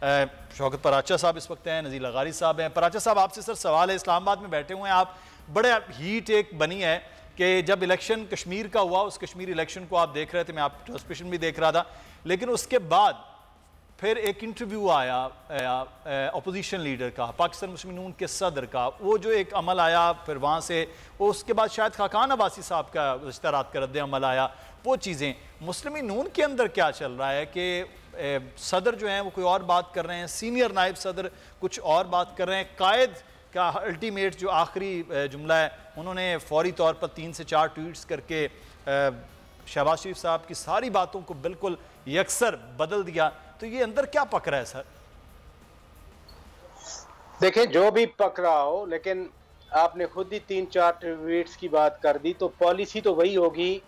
शौकत पराचा साहब इस वक्त हैं, नज़ीर लगारी साहब हैं। पराचा साहब, आपसे सर सवाल है, इस्लामाबाद में बैठे हुए हैं आप, बड़े हीट एक बनी है कि जब इलेक्शन कश्मीर का हुआ, उस कश्मीर इलेक्शन को आप देख रहे थे, मैं आप ट्रांसमिशन भी देख रहा था, लेकिन उसके बाद फिर एक इंटरव्यू आया अपोजिशन लीडर का, पाकिस्तान मुस्लिम नून के सदर का, वो जो एक अमल आया, फिर वहाँ से उसके बाद शायद खाकान अब्बासी साहब का गुज़श्ता रात का रद्द अमल आया, वो चीज़ें मुस्लिम नून के अंदर क्या चल रहा है कि सदर जो हैं वो कोई और बात कर रहे हैं, सीनियर नायब सदर कुछ और बात कर रहे हैं, कायद का अल्टीमेट जो आखिरी जुमला है उन्होंने फौरी तौर पर 3 से 4 ट्वीट्स करके शहबाज शरीफ साहब की सारी बातों को बिल्कुल यकसर बदल दिया। तो ये अंदर क्या पक रहा है सर? देखें, जो भी पक रहा हो, लेकिन आपने खुद ही 3-4 ट्वीट्स की बात कर दी, तो पॉलिसी तो वही होगी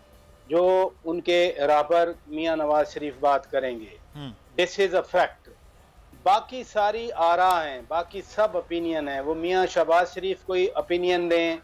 जो उनके रहबर मियां नवाज शरीफ बात करेंगे। This is a fact. बाकी सारी आरा हैं, बाकी सब ओपिनियन है। वो मियां शहबाज शरीफ कोई ओपिनियन दें,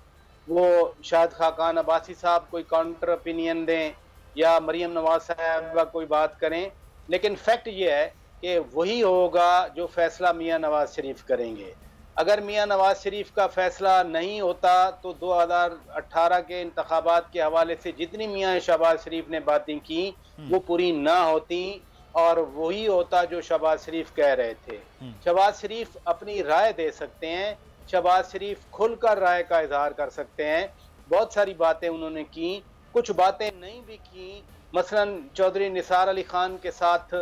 वो शायद खाकान अब्बासी साहब कोई काउंटर ओपिनियन दें, या मरियम नवाज साहब कोई बात करें, लेकिन फैक्ट ये है कि वही होगा जो फैसला मियां नवाज शरीफ करेंगे। अगर मियां नवाज शरीफ का फैसला नहीं होता तो 2018 के इंतखाबात के हवाले से जितनी मियां शहबाज शरीफ ने बातें की वो पूरी ना होती, और वही होता जो शहबाज शरीफ कह रहे थे। शहबाज शरीफ अपनी राय दे सकते हैं, शहबाज शरीफ खुलकर राय का इजहार कर सकते हैं। बहुत सारी बातें उन्होंने की, कुछ बातें नहीं भी की। मसलन चौधरी निसार अली खान के साथ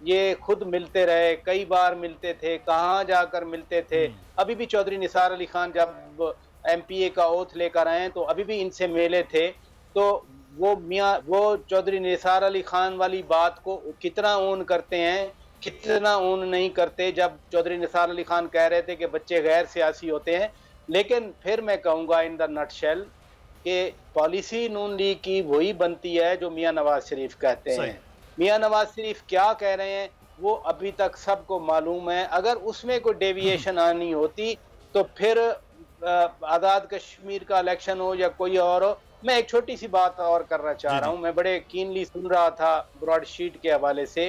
ये खुद मिलते रहे, कई बार मिलते थे, कहाँ जाकर मिलते थे। अभी भी चौधरी निसार अली खान जब MPA का ओथ लेकर आए तो अभी भी इनसे मिले थे। तो वो चौधरी निसार अली खान वाली बात को कितना ओन करते हैं, कितना ओन नहीं करते। जब चौधरी निसार अली खान कह रहे थे कि बच्चे गैर सियासी होते हैं, लेकिन फिर मैं कहूँगा इन द नटशेल कि पॉलिसी नून लीग की वही बनती है जो मियां नवाज शरीफ कहते हैं। मियां नवाज शरीफ क्या कह रहे हैं वो अभी तक सबको मालूम है। अगर उसमें कोई डेविएशन आनी होती तो फिर आज़ाद कश्मीर का इलेक्शन हो या कोई और हो। मैं एक छोटी सी बात और करना चाह रहा हूँ, मैं बड़े कीनली सुन रहा था ब्रॉडशीट के हवाले से।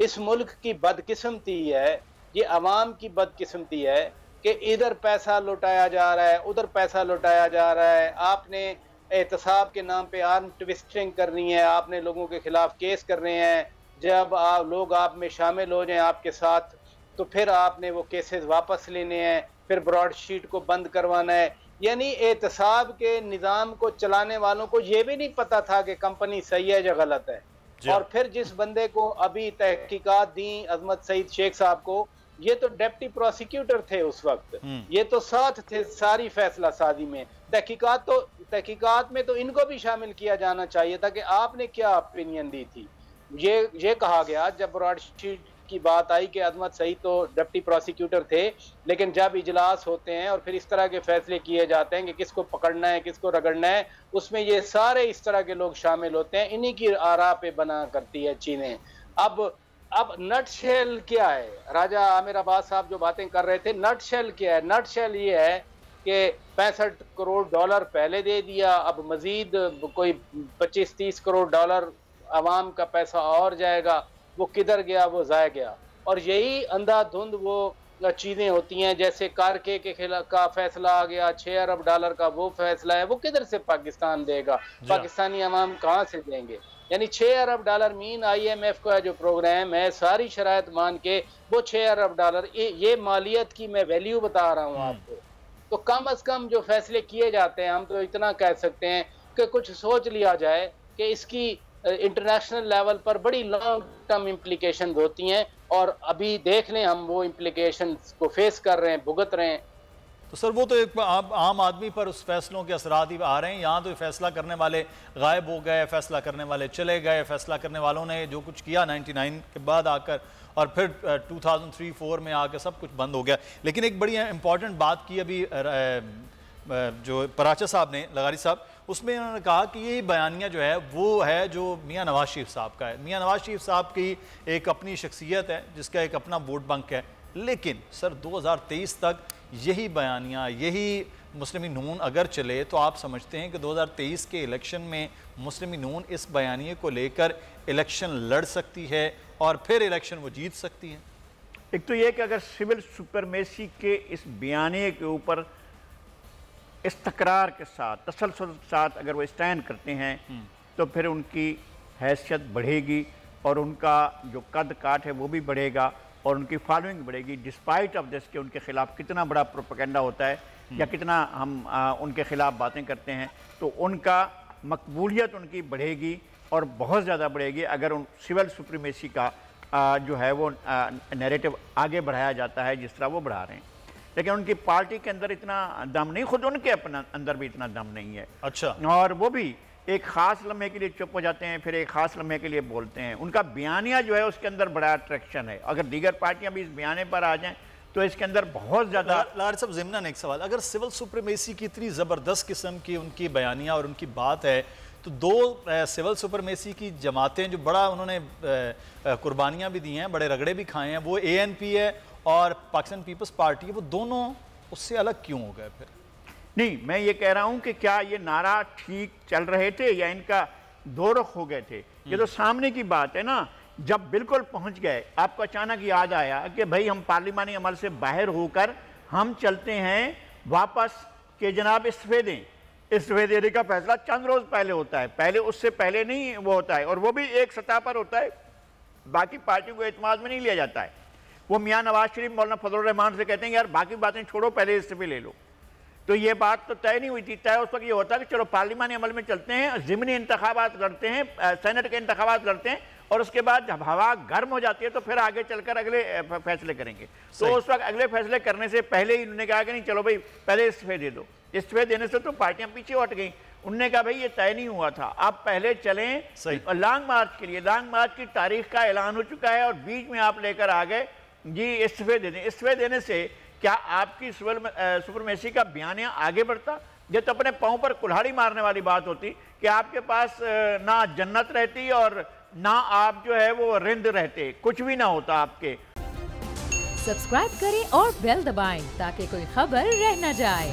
इस मुल्क की बदकिस्मती है, ये अवाम की बदकिस्मती है कि इधर पैसा लुटाया जा रहा है, उधर पैसा लुटाया जा रहा है। आपने एहतसाब के नाम पे आर्म ट्विस्टिंग करनी है, आपने लोगों के खिलाफ केस करने हैं। जब लोग आप में शामिल हो जाएं आपके साथ तो फिर आपने वो केसेस वापस लेने हैं, फिर ब्रॉडशीट को बंद करवाना है। यानी एहतसाब के निज़ाम को चलाने वालों को ये भी नहीं पता था कि कंपनी सही है या गलत है। और फिर जिस बंदे को अभी तहकीकात दी अजमत सईद शेख साहब को, ये तो डिप्टी प्रोसिक्यूटर थे उस वक्त, ये तो साथ थे सारी फैसला साजी में। तहकीकात में तो इनको भी शामिल किया जाना चाहिए था कि आपने क्या ओपिनियन दी थी। ये कहा गया जब ब्रॉडशीट की बात आई कि अजमत सईद तो डिप्टी प्रोसिक्यूटर थे, लेकिन जब इजलास होते हैं और फिर इस तरह के फैसले किए जाते हैं कि किसको पकड़ना है किसको रगड़ना है, उसमें ये सारे इस तरह के लोग शामिल होते हैं। इन्हीं की आरा पे बना करती है चीजें। अब नटशेल क्या है? राजा आमिर अब्बास साहब जो बातें कर रहे थे, नटशेल क्या है? नटशेल ये है कि 65 करोड़ डॉलर पहले दे दिया, अब मजीद कोई 25-30 करोड़ डॉलर आवाम का पैसा और जाएगा। वो किधर गया? वो ज़ाया गया। और यही अंधाधुंध वो चीज़ें होती हैं, जैसे कारके के खिलाफ का फैसला आ गया, 6 अरब डॉलर का वो फैसला है, वो किधर से पाकिस्तान देगा? पाकिस्तानी अवाम कहाँ से देंगे? यानी 6 अरब डॉलर मीन IMF का जो प्रोग्राम है, सारी शराइत मान के वो 6 अरब डॉलर, ये मालियत की मैं वैल्यू बता रहा हूँ आपको। तो कम अज कम जो फैसले किए जाते हैं, हम तो इतना कह सकते हैं कि कुछ सोच लिया जाए कि इसकी इंटरनेशनल लेवल पर बड़ी लॉन्ग टर्म इम्प्लीकेशन होती हैं, और अभी देख लें हम वो इम्प्लीकेशन को फेस कर रहे हैं, भुगत रहे हैं। तो सर वो तो एक आम आदमी पर उस फैसलों के असरात ही आ रहे हैं। यहाँ तो फैसला करने वाले गायब हो गए, फैसला करने वाले चले गए, फैसला करने वालों ने जो कुछ किया 99 के बाद आकर और फिर 2003-04 में आकर सब कुछ बंद हो गया। लेकिन एक बड़ी इंपॉर्टेंट बात की अभी जो पराचा साहब ने, लगारी साहब, उसमें उन्होंने कहा कि ये बयानिया जो है वो है जो मियां नवाज शरीफ साहब का है। मियां नवाज शरीफ साहब की एक अपनी शख्सियत है जिसका एक अपना वोट बैंक है, लेकिन सर 2023 तक यही बयानिया, यही मुस्लिम नून अगर चले तो आप समझते हैं कि 2023 के इलेक्शन में मुस्लिम नून इस बयानिए को लेकर इलेक्शन लड़ सकती है और फिर इलेक्शन वो जीत सकती है? एक तो ये कि अगर सिविल सुपरमेसी के इस बयाने के ऊपर इस तकरार के साथ, तसलसल के साथ अगर वो स्टैंड करते हैं तो फिर उनकी हैसियत बढ़ेगी और उनका जो कद काठ है वो भी बढ़ेगा और उनकी फॉलोइंग बढ़ेगी, डिस्पाइट ऑफ दिस के उनके खिलाफ कितना बड़ा प्रोपेगेंडा होता है या कितना हम उनके खिलाफ बातें करते हैं, तो उनका मकबूलियत उनकी बढ़ेगी और बहुत ज़्यादा बढ़ेगी अगर उन सिविल सुप्रीमेसी का जो है वो नैरेटिव आगे बढ़ाया जाता है जिस तरह वो बढ़ा रहे हैं। लेकिन उनकी पार्टी के अंदर इतना दम नहीं, खुद उनके अपना अंदर भी इतना दम नहीं है। अच्छा। और वो भी एक ख़ास लम्हे के लिए चुप हो जाते हैं, फिर एक ख़ास लम्हे के लिए बोलते हैं। उनका बयानिया जो है उसके अंदर बड़ा अट्रैक्शन है। अगर दीगर पार्टियां भी इस बयाने पर आ जाएं तो इसके अंदर बहुत ज़्यादा। लार साहब ज़िम्नन एक सवाल, अगर सिविल सुपरमेसी की इतनी ज़बरदस्त किस्म की उनकी बयानिया और उनकी बात है तो दो सिविल सुपरमेसी की जमातें जो बड़ा उन्होंने कुर्बानियाँ भी दी हैं, बड़े रगड़े भी खाए हैं, वो ANP है और पाकिस्तान पीपल्स पार्टी है, वो दोनों उससे अलग क्यों हो गए फिर? नहीं, मैं ये कह रहा हूं कि क्या ये नारा ठीक चल रहे थे या इनका दो रुख हो गए थे? ये तो सामने की बात है ना। जब बिल्कुल पहुंच गए, आपको अचानक याद आया कि भाई हम पार्लिमानी अमल से बाहर होकर हम चलते हैं वापस कि जनाब इस्तीफे दें। इस्तीफे देने का फैसला चंद रोज पहले होता है, पहले उससे पहले नहीं वो होता है, और वो भी एक सतह पर होता है, बाकी पार्टियों को एतमाद में नहीं लिया जाता है। वो मियाँ नवाज शरीफ मौलाना फजलुर रहमान से कहते हैं यार बाकी बातें छोड़ो, पहले इस्तीफे ले लो। तो ये बात तो तय नहीं हुई थी। तय उस वक्त ये होता है कि चलो पार्लिमानी अमल में चलते हैं, ज़िमनी इंतखाबात लड़ते हैं, सेनेट के इंतखाबात लड़ते हैं, और उसके बाद जब हवा गर्म हो जाती है तो फिर आगे चलकर अगले फैसले करेंगे। तो उस वक्त अगले फैसले करने से पहले ही उन्होंने कहा कि नहीं चलो भाई पहले इस्तीफे दे दो। इस्तीफे देने से तो पार्टियां पीछे हट गई। उनने कहा भाई ये तय नहीं हुआ था, आप पहले चलें लॉन्ग मार्च के लिए। लॉन्ग मार्च की तारीख का ऐलान हो चुका है और बीच में आप लेकर आ गए जी इस्तीफे दे दें। इस्तीफे देने से क्या आपकी सुपरमेसी का बयानिया आगे बढ़ता? ये तो अपने पाँव पर कुल्हाड़ी मारने वाली बात होती कि आपके पास ना जन्नत रहती और ना आप जो है वो रिंद रहते, कुछ भी ना होता आपके। सब्सक्राइब करें और बेल दबाएं ताकि कोई खबर रह न जाए।